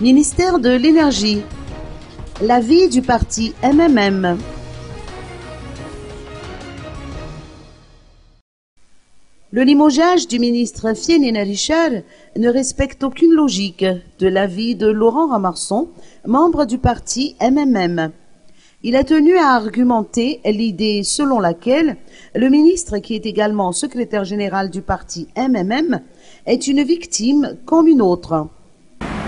Ministère de l'Énergie. L'avis du parti MMM. Le limogeage du ministre Fienina Richard ne respecte aucune logique, de l'avis de Laurent Ramarson, membre du parti MMM. Il a tenu à argumenter l'idée selon laquelle le ministre, qui est également secrétaire général du parti MMM, est une victime comme une autre.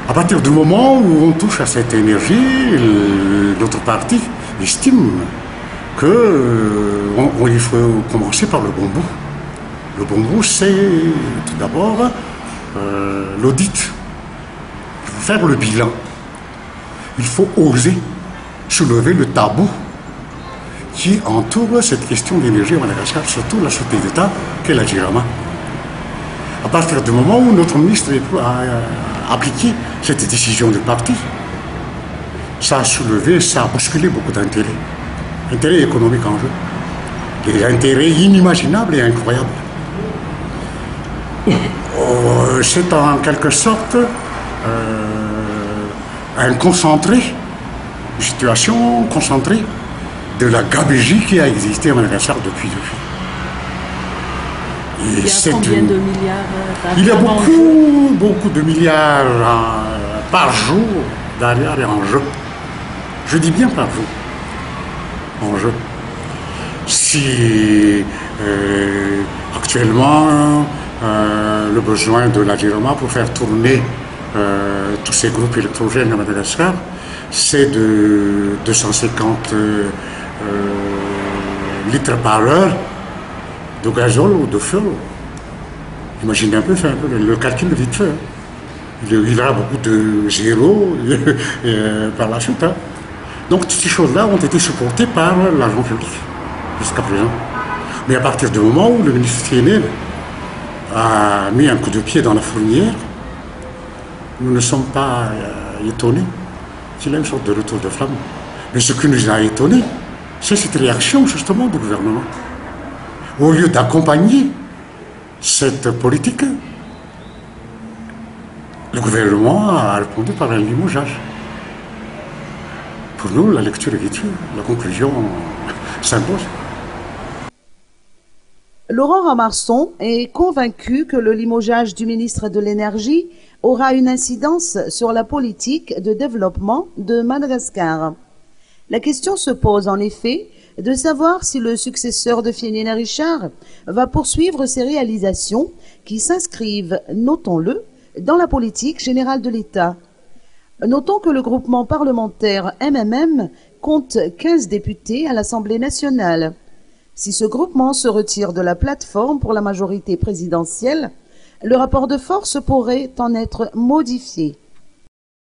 À partir du moment où on touche à cette énergie, notre parti estime qu'il faut commencer par le bon bout. Le bon bout, c'est tout d'abord l'audit. Il faut faire le bilan. Il faut oser soulever le tabou qui entoure cette question d'énergie à Madagascar, surtout la société d'État qu'est la JIRAMA. À partir du moment où notre ministre a appliqué cette décision du parti, ça a soulevé, ça a bousculé beaucoup d'intérêts. Intérêts économiques en jeu. Des intérêts inimaginables et incroyables. C'est en quelque sorte un concentré, une situation concentrée de la gabegie qui a existé à Madagascar depuis. Il y a combien de milliards Il y a beaucoup de milliards par jour d'arrière en jeu. Je dis bien par jour en jeu. Si actuellement le besoin de la JIRAMA pour faire tourner tous ces groupes électrogènes à Madagascar, c'est de 250 litres par heure de gazole ou de feu. Imaginez un peu, faites un peu le calcul vite fait. Il y aura beaucoup de zéros par la suite. Hein. Donc toutes ces choses-là ont été supportées par l'argent public jusqu'à présent. Mais à partir du moment où le ministre Fienina a mis un coup de pied dans la fourmilière, nous ne sommes pas étonnés qu'il y ait une sorte de retour de flamme. Mais ce qui nous a étonnés, c'est cette réaction justement du gouvernement. Au lieu d'accompagner cette politique, le gouvernement a répondu par un limogeage. Pour nous, la lecture est vite, la conclusion s'impose. Laurent Ramarson est convaincu que le limogeage du ministre de l'Énergie aura une incidence sur la politique de développement de Madagascar. La question se pose en effet de savoir si le successeur de Fienina Richard va poursuivre ses réalisations qui s'inscrivent, notons-le, dans la politique générale de l'État. Notons que le groupement parlementaire MMM compte 15 députés à l'Assemblée nationale. Si ce groupement se retire de la plateforme pour la majorité présidentielle, le rapport de force pourrait en être modifié.